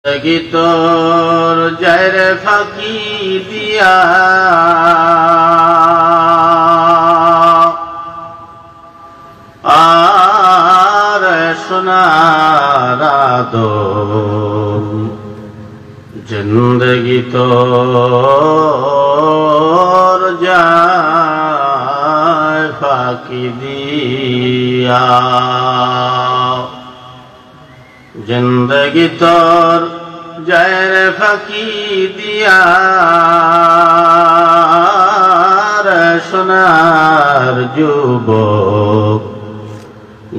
তোর যায় রে ফাঁকি দিয়া আর সোনার আদম জিন্দগি তোর যায় ফাঁকি দিয়া জিন্দগি তোর যায় রে ফাঁকি দিয়া সোনার যুবক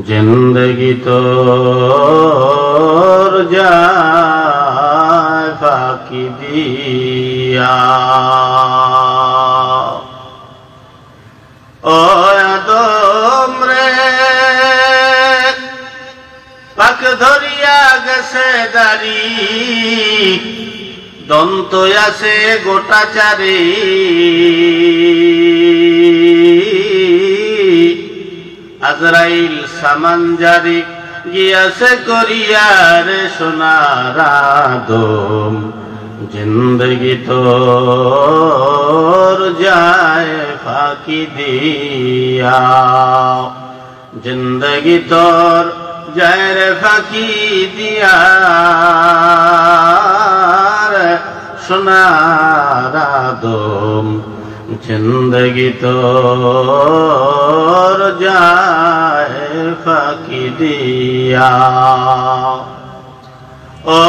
জিন্দগি তোর যায় ফাঁকি দিয়া ও আদম রে পাক ধরিয়া গেছে দাড়ি দন্ত আছে গোটা চারি আজরাইল সামান জারি গিয়াছে করিয়ার সোনার আদম জিন্দগি তোর যায় ফাঁকি দিয়া জিন্দগি তোর যায় রে ফাঁকি দিয়া সোনার আদম জিন্দগি তোর যায় ফাঁকি দিয়া ও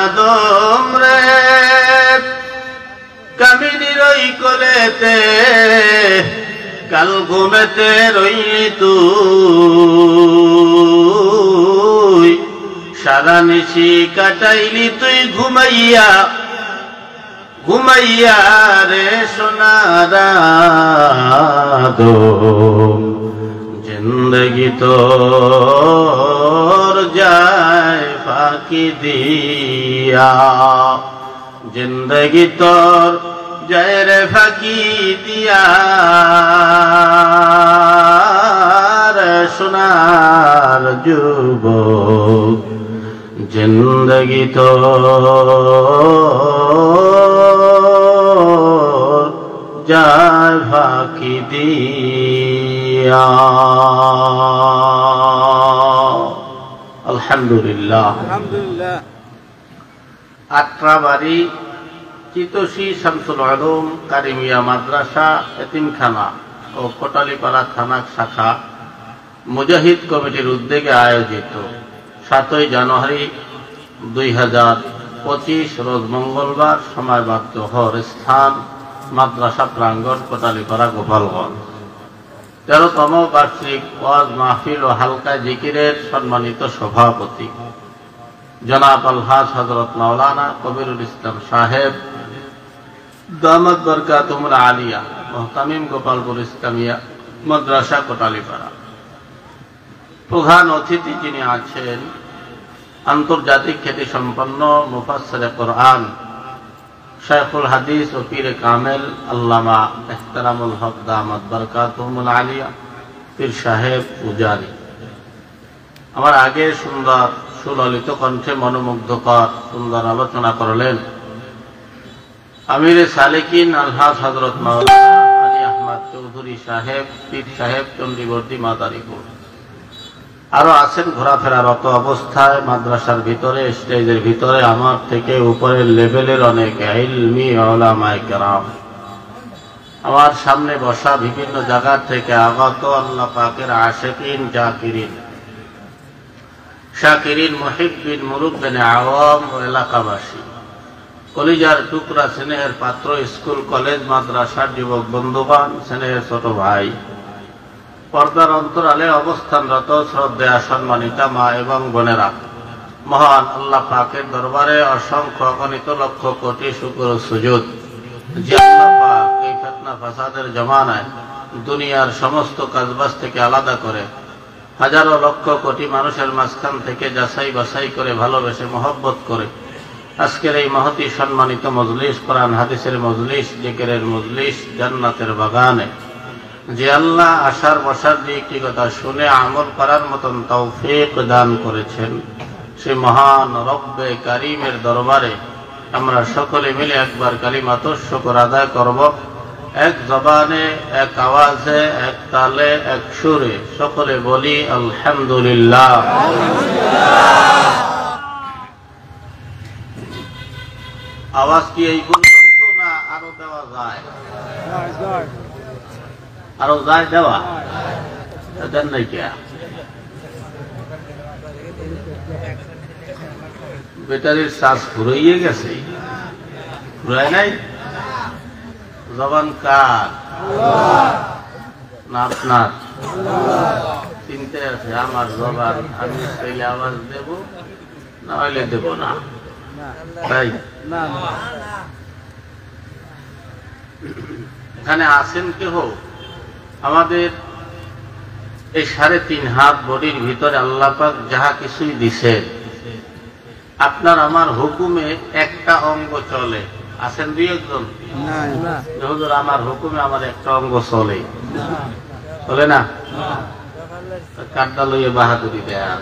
আদম রে কামিনী রই কোলেতে কাল ঘুমেতে রইলি তুই সারা নিশি কাটাইলি তুই ঘুমাইয়া ঘুমাইয়া রে সোনার আদম জিন্দগি তোর যায় ফাঁকি দিয়া জিন্দগি তোর যায় রে ফাঁকি দিয়া সোনার যুবক জিন্দগি তোর যায় ফাঁকি দিয়া আলহামদুলিল্লাহ আলহামদুলিল্লাহ। আট্রাবাড়ি চিতোষী শামসুল আলম কারিমিয়া মাদ্রাসা এতিমখানা ও কোটালীপাড়া থানা শাখা মুজাহিদ কমিটির উদ্যোগে আয়োজিত 7ই জানুয়ারি 2025 রোজ মঙ্গলবার সময়বাদ হর স্থান মাদ্রাসা প্রাঙ্গণ কোটালীপাড়া গোপালগঞ্জ 13তম বার্ষিক ওয়াজ মাহফিল ও হালকা জিকিরের সম্মানিত সভাপতি জনাব আলহাজ হযরত মাওলানা কবিরুল ইসলাম সাহেব দামাত বরকাতুহুল আলিয়া মুহতামিম গোপালপুর ইসলামিয়া মাদ্রাসা কোটালীপাড়া। প্রধান অতিথি যিনি আছেন আন্তর্জাতিক খ্যাতি সম্পন্ন মুফাসসিরে কোরআন শাইখুল হাদিস ও পীরে কামেল আল্লামা ইহতারামুল হক দামাত বরকাতুহুল আলিয়া পীর সাহেব উজানি আমার আগে সুন্দর সুললিত কণ্ঠে মনোমুগ্ধকর সুন্দর আলোচনা করলেন আমিরে সালেকিন আলহাজ হযরত মাওলানা আলী আহমদ চৌধুরী সাহেব পীর সাহেব চন্ডীবর্তী মাদারীপুর। আরো আছেন ঘোরাফেরারত অবস্থায় মাদ্রাসার ভিতরে স্টেজের ভিতরে আমার থেকে উপরের লেভেলের অনেক ইলমি উলামায়ে কেরাম, আমার সামনে বসা বিভিন্ন জায়গা থেকে আগত আল্লাহ পাকের আশিকিন জাকিরিন শাকিরিন মুহিব্বিন মুরুব্বিন আওয়াম ও এলাকাবাসী, কলিজার টুকরা স্নেহের পাত্র, স্কুল কলেজ মাদ্রাসার যুবক বন্ধুগণ, স্নেহের ছোট ভাই, পর্দার অন্তরালে অবস্থানরত শ্রদ্ধেয়া সম্মানিতা মা এবং বোনেরা, মহান আল্লাহ পাকের দরবারে অসংখ্য অগণিত লক্ষ কোটি শুকর ও সুজুদ যে আল্লাহ পাক এই ফিতনা ফাসাদের জমানায় দুনিয়ার সমস্ত কাজবাজ থেকে আলাদা করে হাজারো লক্ষ কোটি মানুষের মাঝখান থেকে যাচাই বাছাই করে ভালোবেসে মহব্বত করে আজকের এই মহতি সম্মানিত মজলিস, কোরআন হাদিসের মজলিস, জিকিরের মজলিস, জান্নাতের বাগানে যে আল্লাহ আশার বসার দিয়ে একটি কথা শুনে আমল করার মতন তৌফিক দান করেছেন, সে মহান রব্বে কারিমের দরবারে আমরা সকলে মিলে একবার কালিমাতুশ শুকর আদায় করব। এক জবানে, এক আওয়াজে, এক তালে, এক সুরে সকলে বলি আলহামদুলিল্লাহ। আওয়াজ কি এই পর্যন্ত না আরো দেওয়া যায়? আরো যায় দেওয়া? দেন নাই কে? ব্যাটারির চার্জ ফুরাইয়ে গেছে? ফুরায় নাই? জবান কার? না আপনার? চিন্তায় আছে আমার জবান, আমি চাইলে আওয়াজ দেব, না হইলে দেব না। তাই এখানে আছেন কেহ? আমাদের এই 3.5 হাত বডির ভিতরে আল্লাহ পাক যাহা কিছুই দিছেন, আপনার আমার হুকুমে একটা অঙ্গ চলে। আছেন 2-1 জন? হুজুর আমার হুকুমে আমার একটা অঙ্গ চলে, চলে না? কাড্ডা লইয়ে বাহাদুরি দেন,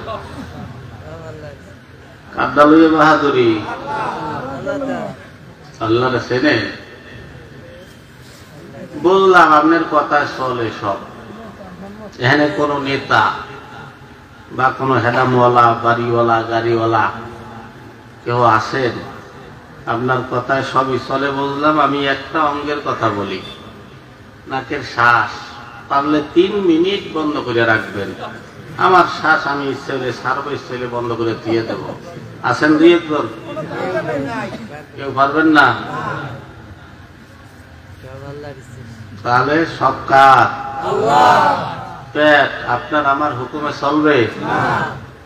কাড্ডা লইয়ে বাহাদুরি। আল্লাহ চেনে? বললাম আপনার কথা চলে সব। এখানে কোন নেতা বা কোন হেডামওয়ালা, বাড়িওয়ালা, গাড়িওয়ালা কেউ আছেন? আপনার কথায় সবই চলে বুঝলাম। আমি একটা অঙ্গের কথা বলি, নাকের শ্বাস পারলে 3 মিনিট বন্ধ করে রাখবেন। আমার শ্বাস আমি ইচ্ছে হলে সারব, ইচ্ছে হলে বন্ধ করে দিয়ে দেব। আছেন 2-1 জন? কেউ পারবেন না? তাহলে সব কার? পেট আপনার আমার হুকুমে চলবে?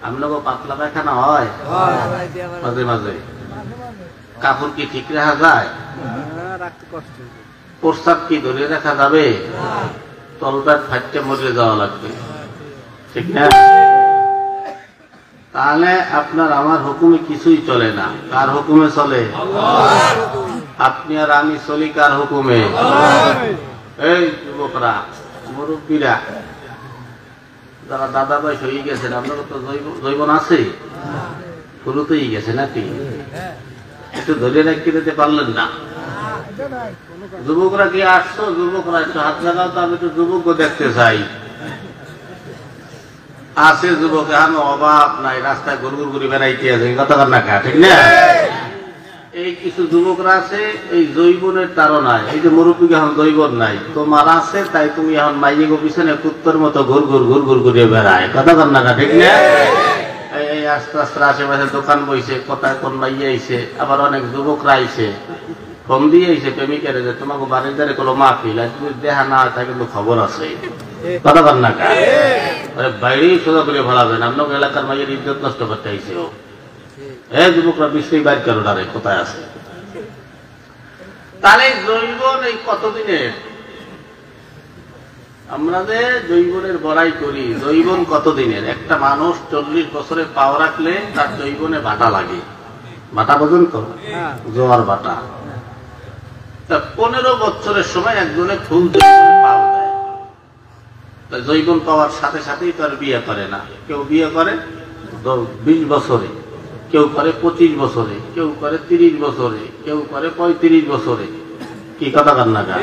আপনাকে পাতলা পায়খানা হয় মাঝে মাঝে? কাপড় কি ঠিক রাখা যায়? প্রস্তাব কি ধরে রাখা যাবে? তলপেট ফাটতে মরে যাওয়া লাগবে, ঠিক না? তাহলে আপনার আমার হুকুমে কিছুই চলে না। কার হুকুমে চলে? আপনি আর আমি চলি কার হুকুমে? এই যুবকরা, মুরব্বীরা, যারা দাদা বয়স হয়ে গেছেন, আপনারা তো জৈবন আছে, শুরুতেই গেছে নাকি? একটু ধরে রাখতে দিতে পারলেন না? যুবকরা কি আসছো? যুবকরা একটু হাত লাগাও তো, আমি একটু যুবক দেখতে চাই। আছে যুবক, আমি অভাব নাই, রাস্তায় ঘুরঘুর ঘুরি বেড়াইতে আছে, কথা কার না কা, ঠিক না? এই কিছু যুবকরা আছে এই জৈবনের তাড়নায়, এই যে মুরব্বী এখন জৈবন নাই, তোমার আছে তাই তুমি এখন মাইয়ে গো পিছনে কুত্তর মতো ঘুরঘুর ঘুরিয়ে বেড়ায়, কথা কার না কা, ঠিক না? এই আস্তে আস্তে আশেপাশে দোকান বইছে, কোথায় কোন মাইয়ে আইছে, আবার অনেক যুবকরা আইছে, ফোন দিয়ে আইছে প্রেমিকের যে তোমাকে বাড়ির দ্বারে কোনো মাহফিল, তুমি দেখা না হয় তা কিন্তু খবর আছে, কথা কার না কা? বাইরেই সোজা করে ভাড়াবেন, আপনাকে এলাকার মাইয়ের ইজ্জত নষ্ট করতে আইছে ও। হ্যাঁ যুবকরা বিশ্বেই বাইর করো না রে, কোথায় আছে? তাহলে জৈবন এই কতদিনের? আমরা যে জৈবনের বড়াই করি, জৈবন কতদিনের? একটা মানুষ 40 বছরে পাও রাখলে তার জৈবনে বাটা লাগে, বাটা বোঝেন তো? জোয়ার বাটা। 15 বছরের সময় একজনে ফুল পাও দেয়। জৈবন পাওয়ার সাথে সাথেই তার বিয়ে করে না। কেউ বিয়ে করে 20 বছরে, কেউ করে 25 বছরে, কেউ করে 30 বছরে, কেউ করে 35 বছরে, কি কথা কার না কা?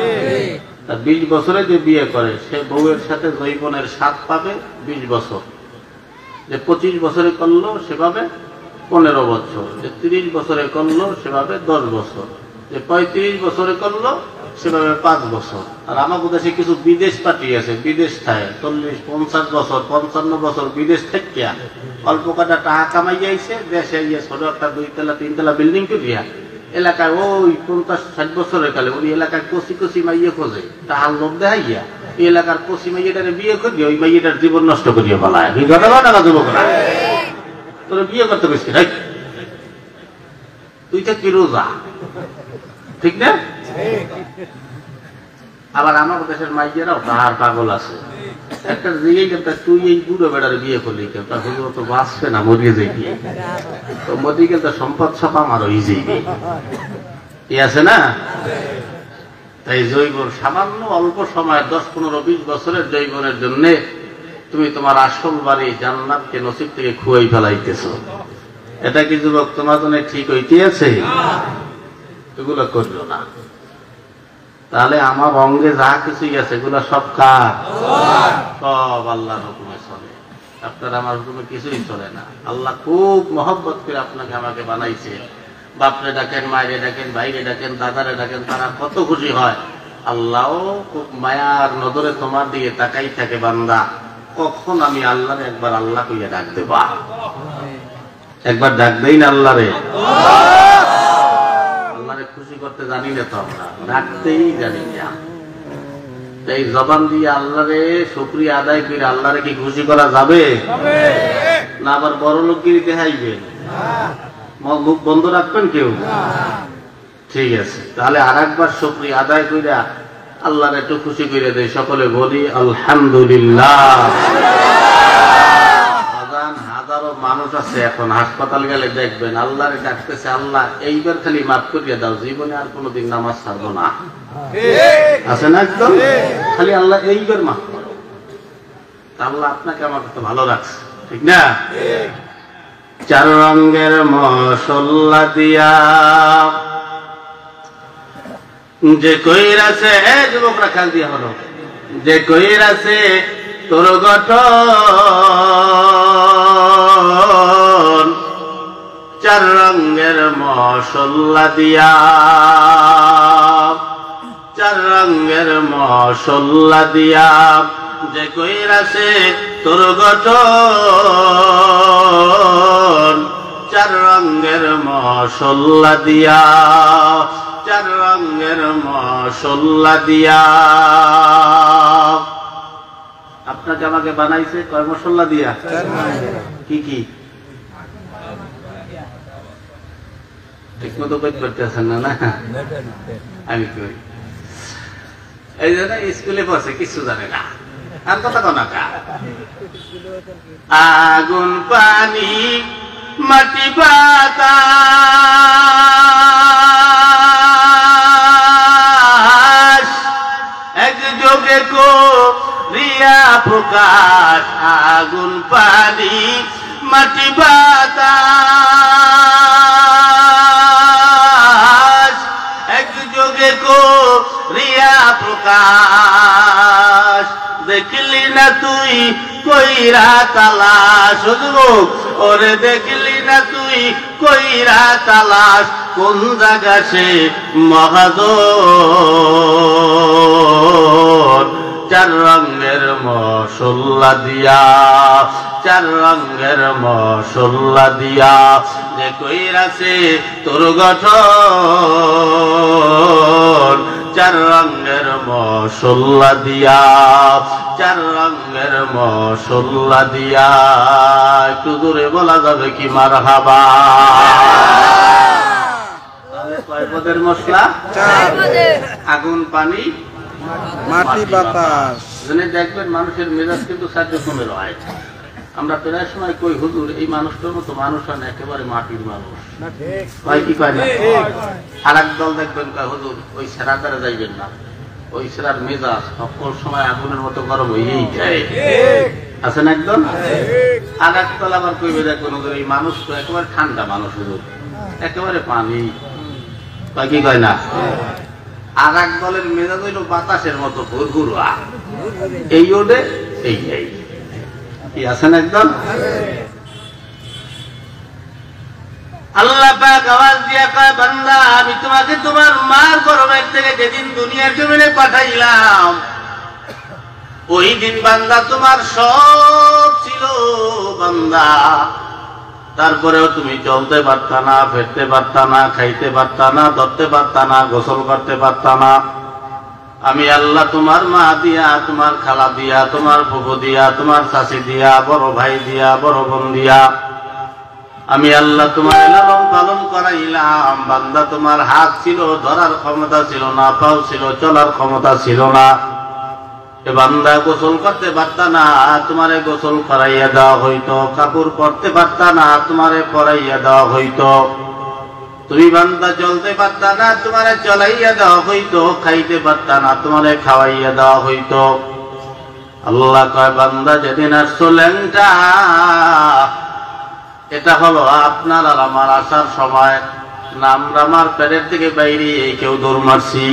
20 বছরে যে বিয়ে করে সে বউয়ের সাথে জৈবনের স্বাদ পাবে 20 বছর। যে 25 বছরে করলো সেভাবে 15 বছর, যে 30 বছরে করলো সেভাবে 10 বছর, যে 35 বছরে করলো সেভাবে 5 বছর। আর আমাদের দেশে কিছু বিদেশ পাঠিয়েছে, বিদেশ থাকে 40, 50 বছর, 55 বছর বিদেশ থেকে অল্প কটা টাকা কামাই আইছে, দেশে গিয়ে ছোট একটা 2 তলা 3 তলা বিল্ডিং করিয়া এলাকায় ওই 50-60 বছরের কালে উনি এলাকায় কচি কচি মাইয়ে খোঁজে, তাহার লোভ দেখাইয়া এই এলাকার কচি মাইয়েটারে বিয়ে করিয়া ওই মাইয়েটার জীবন নষ্ট করিয়া বলায়। যুবকরা তোরা বিয়ে করতে পেরেছি, তুই তো কি রোজা, ঠিক না? আবার আমার দেশের মাইয়েরাও তাহার পাগল আছে, একটা জিজ্ঞেস করতে তুই এই বুড়ো বেড়ার বিয়ে করলি কেন? তার হুজুর তো বাঁচবে না, মরিয়ে যাইবি, তো মরি গেলে সম্পদ সব আমার হয়ে যাইবে, কি আছে না? তাই জৈবন সামান্য অল্প সময় 10, 15, 20 বছরের জৈবনের জন্য তুমি তোমার আসল বাড়ি জান্নাতকে নসিব থেকে খুয়াই ফেলাইতেছ, এটা কি যুবক তোমার জন্য ঠিক হইতেছে? এগুলো করলো না। তাহলে আমার অঙ্গে যা কিছুই আছে এগুলো সব কার? সব আল্লাহর হুকুমে চলে। আপনার আমার হুকুমে কিছুই চলে না। আল্লাহ খুব মহব্বত করে আপনাকে আমাকে বানাইছে। বাপরে ডাকেন, মায়েরে ডাকেন, ভাইরে ডাকেন, দাদারে ডাকেন, তারা কত খুশি হয়। আল্লাহও খুব মায়ার নজরে তোমার দিকে তাকাই থাকে, বান্দা কখন আমি আল্লাহরে একবার আল্লাহ কইয়া ডাক দেবা। একবার ডাক দেই না আল্লাহরে। আল্লাহরে খুশি করতে জানি না তো, আমরা ডাকতেই জানি না। এই জবান দিয়ে আল্লাহরে শুকরিয়া আদায় করে আল্লাহরে কি খুশি করা যাবে না? আবার বড় লোকগিরি দেখাইবেন, মুখ বন্ধ রাখবেন কেউ? ঠিক আছে, তাহলে আর একবার শুকরিয়া আদায় কইরা আল্লাহরে একটু খুশি করে দেয়। সকলে বলি আলহামদুলিল্লাহ। হাজারো মানুষ আছে এখন হাসপাতাল গেলে দেখবেন আল্লাহরে ডাকতেছে, আল্লাহ এইবার খালি মাফ করিয়া দাও, জীবনে আর কোনোদিন নামাজ ছাড়বো না। আছে না একদম? খালি আল্লাহ এইবার মাফ করো। আল্লাহ আপনাকে আমাকে তো ভালো রাখছে, ঠিক না? চার রঙের মশলা দিয়া যে কইরাছে, যুবকরা খেয়াল দিয়া হলো, যে কইরাছে তোর গঠন চার রঙের মশলা দিয়া, চার রঙের মশলা দিয়া যে কইরাছে তোর গঠন চার রঙের মশলা দিয়া, চার রঙের মশলা দিয়া। আপনাকে আমাকে বানাইছে কয় মশলা দিয়া? কি কি? ঠিক মতো বই করতেছেন না? না আমি কই এই জন্য স্কুলে বসে কিছু জানে না, আর কথা কোনা কা। আগুন পানি মাটি বাতাস একযোগে করিয়া প্রকাশ। আগুন পানি মাটি বাতাস একযোগে করিয়া প্রকাশ। দেখলি না তুই কইরা তালাশ, ওরে দেখলি না তুই কইরা তালাশ, কোন জায়গা সে মহাজন। চার রঙের মশলা দিয়া, চার রঙের মশলা দিয়া যে কইরাছে তোর গঠন চার রঙের মশলা দিয়া, চার রঙের মশলা দিয়া। একটু দূরে বলা যাবে কি মারহাবা? কয় পদের মশলা? আগুন পানি মাটি বাতাস। দেখবেন মানুষের মেজাজ কিন্তু 4 রকমের হয়। আমরা প্রায় সময় কই হুজুর এই মানুষটার মতো মানুষ হয় না, একেবারে মাটির মানুষ। কয় কি কয় না? আর এক দল দেখবেন কয় হুজুর ওই সেরা দ্বারা যাইবেন না, ওই সেরার মেজাজ সকল সময় আগুনের মতো গরম হয়েই যায়। আছে না একদম? আর এক দল আবার কইবে দেখবেন হুজুর এই মানুষ তো একেবারে ঠান্ডা মানুষ, হুজুর একেবারে পানি। কয় কি কয় না? আর এক দলের মেজাজ হইল বাতাসের মতো ঘুরঘুরা, এই ওডে এই এই কি আছেন একদম। আল্লাহ পাক আওয়াজ দিয়া কয় বান্দা আমি তোমাকে তোমার মার গর্ভের থেকে যেদিন দুনিয়ার জমিনে পাঠাইলাম ওই দিন বান্দা তোমার সব ছিল বান্দা, তারপরেও তুমি চলতে পারতা না, ফেরতে পারতা না, খাইতে পারতা না, ধরতে পারতা না, গোসল করতে পারতা না। আমি আল্লাহ তোমার মা দিয়া, তোমার খালা দিয়া, তোমার ফুফু দিয়া, তোমার চাচি দিয়া, বড় ভাই দিয়া, বড় বোন দিয়া আমি আল্লাহ তোমার লালন পালন করাইলাম। বান্দা তোমার হাত ছিল, ধরার ক্ষমতা ছিল না, পাও ছিল, চলার ক্ষমতা ছিল না। এ বান্দা গোসল করতে পারতা না, তোমারে গোসল করাইয়া দেওয়া হইতো। কাপড় পরতে পারতা না, তোমারে পরাইয়া দেওয়া হইতো। তুমি বান্দা চলতে পারতা না, তোমারে চলাইয়া দেওয়া হইতো। খাইতে পারতা না, তোমারে খাওয়াইয়া দেওয়া হইতো। আল্লাহ কয় বান্দা যেদিন আসছো ল্যাংটা, এটা হলো আপনার আর আমার আসার সময়। না আমরা আমার পেটের থেকে বাইরে কেউ দৌড় মারছি?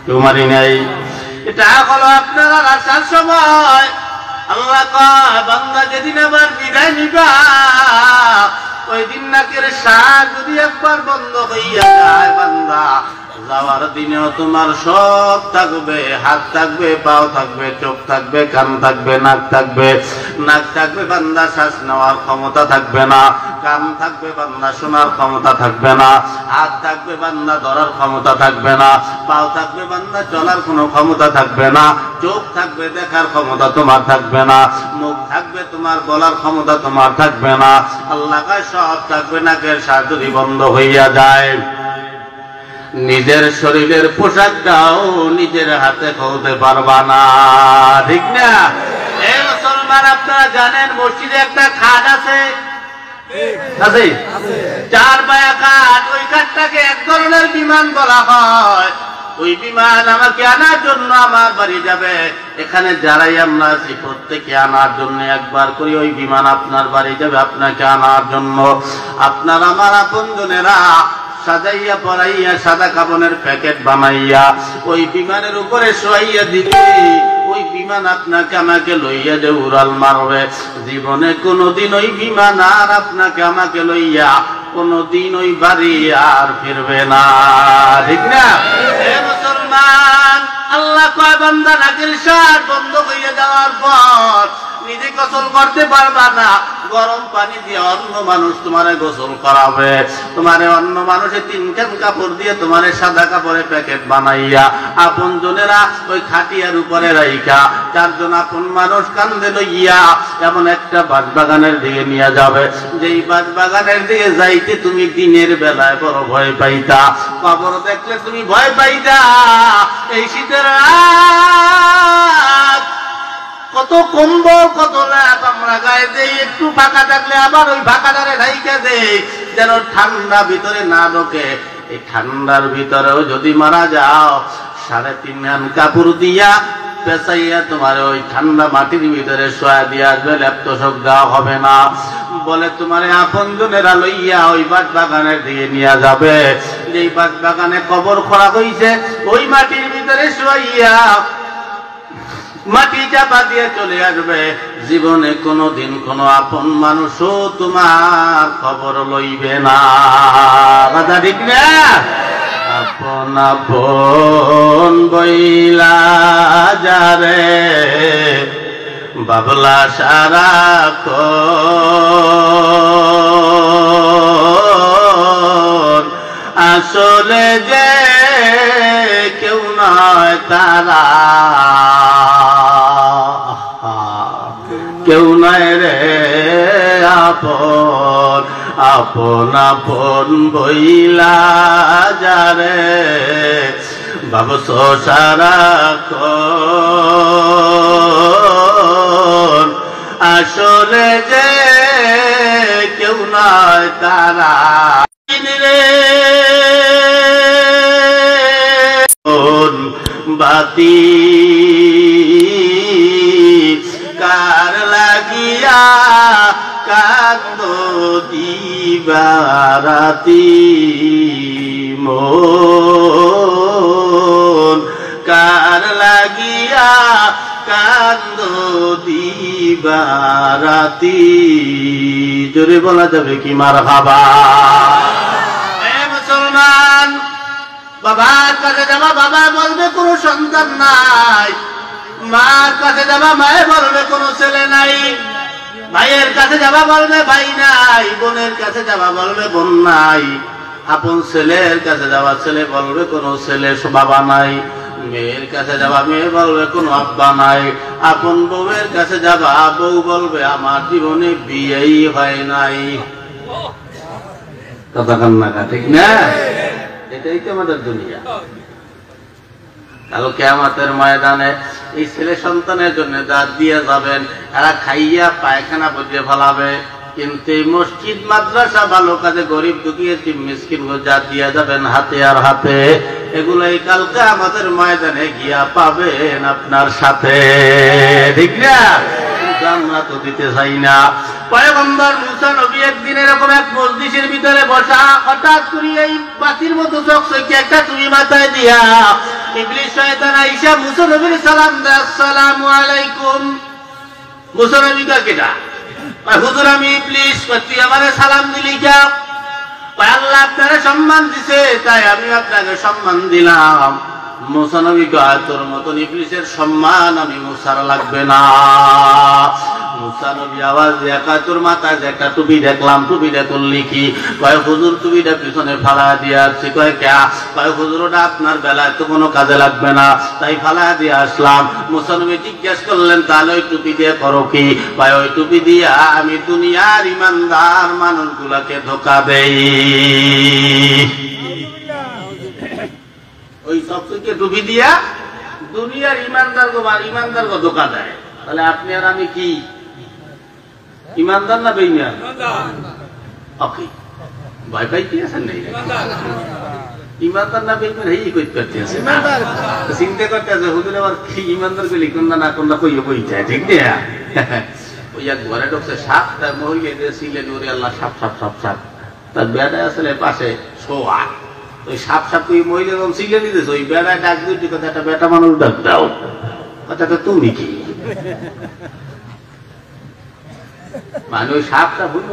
কেউ মারি নাই। এটা হলো আপনার আর আসার সময়। আল্লাহ কয় বান্দা যেদিন আবার বিদায় নিবা ওই দিন নাকের শ্বাস যদি একবার বন্ধ হইয়া যায় বান্দা, যাওয়ার দিনেও তোমার সব থাকবে, হাত থাকবে, পাও থাকবে, চোখ থাকবে, কান থাকবে, নাক থাকবে। নাক থাকবে বান্দা শ্বাস নেওয়ার ক্ষমতা থাকবে না, কান থাকবে বান্দা শোনার ক্ষমতা থাকবে না, হাত থাকবে বান্দা ধরার ক্ষমতা থাকবে না, পাও থাকবে বান্দা চলার কোনো ক্ষমতা থাকবে না, চোখ থাকবে দেখার ক্ষমতা তোমার থাকবে না, মুখ থাকবে তোমার বলার ক্ষমতা তোমার থাকবে না। আল্লাহ কয় সব থাকবে, নাকের শ্বাস যদি বন্ধ হইয়া যায় নিজের শরীরের পোশাকটাও নিজের হাতে খুলতে পারবা না। ঠিক না? এই মুসলমান আপনারা জানেন মসজিদে একটা খাট আছে, আছে 4 পায়া খাট। ওই খাটটাকে এক ধরনের বিমান বলা হয়। ওই বিমান আমাকে আনার জন্য আমার বাড়ি যাবে। এখানে যারাই আমরা আছি প্রত্যেকে আনার জন্য একবার করি ওই বিমান আপনার বাড়ি যাবে আপনাকে আনার জন্য। আপনার আমার আপনজনেরা সাজাইয়া পরাইয়া সাদা কাপড়ের প্যাকেট বানাইয়া ওই বিমানের উপরে শোয়াইয়া দিবে। ওই বিমান আপনাকে আমাকে লইয়া যে উড়াল মারবে। জীবনে কোনোদিন ওই বিমান আর আপনাকে আমাকে লইয়া কোনোদিন ওই বাড়ি আর ফিরবে না। ঠিক না? হে মুসলমান, আল্লাহ কয় বান্দা নাকের শ্বাস বন্ধ হইয়া যাওয়ার পর নিজে গোসল করতে পারবা না, গরম পানি দিয়ে অন্য মানুষ তোমারে গোসল করাবে। তোমারে অন্য মানুষে 3 খান কাপড় দিয়ে তোমারে সাদা কাপড়ে প্যাকেট বানাইয়া আপন জনেরা ওই খাটিয়ার উপরে রাইখা 4 জন আপন মানুষ কান্দে লইয়া এমন একটা বাঁশবাগানের দিকে নিয়ে যাবে, যেই বাঁশবাগানের দিকে যাইতে তুমি দিনের বেলায় বড় ভয় পাইতা, কবর দেখলে তুমি ভয় পাইতা। এই শীতের রাত কত কম্বল কত ল্যাপ আমরা গায়ে দেই, একটু ফাঁকা থাকলে আবার ওই ফাঁকাটারে ঢাইকা দেই যেন ঠান্ডা ভিতরে না ঢোকে। এই ঠান্ডার ভিতরেও যদি মারা যাও 3.5 খান কাপড় দিয়া পেঁচাইয়া তোমার ওই ঠান্ডা মাটির ভিতরে শোয়া দিয়ে আসবে, ল্যাপটপ দেওয়া হবে না। বলে তোমার আপন জনেরা লইয়া ওই বাঁশবাগানের দিকে নিয়ে যাবে, যেই বাঁশবাগানে কবর খোঁড়া হইছে ওই মাটির ভিতরে শোয়াইয়া মাটি চাপা দিয়ে চলে আসবে। জীবনে কোনোদিন কোনো আপন মানুষও তোমার খবর লইবে না। কথা ঠিক না? আপন আপন বইলা যারে বাবলা সারা আসলে যে কেউ নয় তারা, কেউ নয় রে আপন। আপন আপন বইলা যারে ভাবছ সারাক্ষণ আসলে যে কেউ নয় তারা। বাতি কার লাগিয়া কান্দ দিবারাতি মন, কার লাগিয়া কান্দ দিবারাতি। জোরে বলা যাবে কি মারহাবা? মুসলমান, বাবার কাছে যাবা বাবা বলবে কোনো সন্তান নাই, মার কাছে যাবা মায়ে বলবে কোনো ছেলে নাই, ভাইয়ের কাছে যাবা বলবে ভাই নাই, বোনের কাছে যাবা বলবে বোন নাই, আপন ছেলের কাছে যাবা ছেলে বলবে কোনো ছেলে বাবা নাই, মেয়ের কাছে যাবা মেয়ে বলবে কোনো আব্বা নাই, আপন বউয়ের কাছে যাবা বউ বলবে আমার জীবনে বিয়েই হয় নাই। কথা কান্না ঠিক না? এটাই তো আমাদের দুনিয়া। কাল কিয়ামতের ময়দানে এই ছেলে সন্তানের জন্য দাঁত দিয়ে যাবেন, এরা খাইয়া পায়খানা বদলে ফেলাবে, কিন্তু এই মসজিদ মাদ্রাসা ভালো কাজে গরিব দুঃখী মিসকিন জাত দিয়ে যাবেন হাতে আর হাতে। এগুলোই কাল কিয়ামতের ময়দানে গিয়া পাবেন আপনার সাথে। ঠিক না? আমরা তো দিতে চাই না। পয়গম্বর মুসা নবী একদিন এরকম এক মজলিসের ভিতরে বসা, হঠাৎ করে এই বাতির মতো চকচকে একটা টুপি মাথায় দিয়া ইবলিস শয়তান আইসা মুসা নবীর সালাম দেয়, আসসালামু আলাইকুম। মুসা নবী কয় কেডা? হুজুর আমি ইবলিস। তুই আমারে সালাম দিলি কে? আল্লাহ আপনারে সম্মান দিছে তাই আমি আপনাকে সম্মান দিলাম। মুসা নবী কয় তোর মতন ইবলিসের সম্মান আমি মুসার লাগবে না। মুসা নবী আওয়াজ দিয়ে কয় তোর মাথায় যে একটা টুপি দেখলাম, টুপিটা তুললি কি? কয় হুজুর টুপিটা পিছনে ফালা দিয়ে আসছি। কয় কে? কয় হুজুর ওটা আপনার বেলায় তো কোনো কাজে লাগবে না তাই ফালা দিয়ে আসলাম। মুসা নবী জিজ্ঞেস করলেন তাহলে ওই টুপি দিয়ে করো কি? কয় ওই টুপি দিয়া আমি দুনিয়ার ইমানদার মানুষগুলাকে ধোঁকা দেই। ওই সবকে টুপি দিয়া দুনিয়ার ইমানদার গো ধোঁকা দেয়। তাহলে আপনি আর আমি কি ইমানদার না বেঈমান? ওকে ভয় পাইতে আছেন নাই? ইমানদার না বেঈমান এই কইতে পারতেছে না, চিন্তা করতে আছে হুজুর আবার কি ইমানদার কইলি কোনটা না কোনটা কইও কইতে, ঠিক না? ওই এক ঘরে ঢুকছে সাপ, তার মহিলাদের ছিলেন ওরে আল্লাহ সাপ সাপ সাপ সাপ, তার বেড়া আসলে পাশে শোয়া। ওই সাপ সাপ ওই মহিলা যখন ছিলে দিতেছে ওই বেড়ায় ডাক দিতে কথা একটা বেটা মানুষ ডাক দাও, কথাটা তুমি কি মানে ওই সাপটা ভুল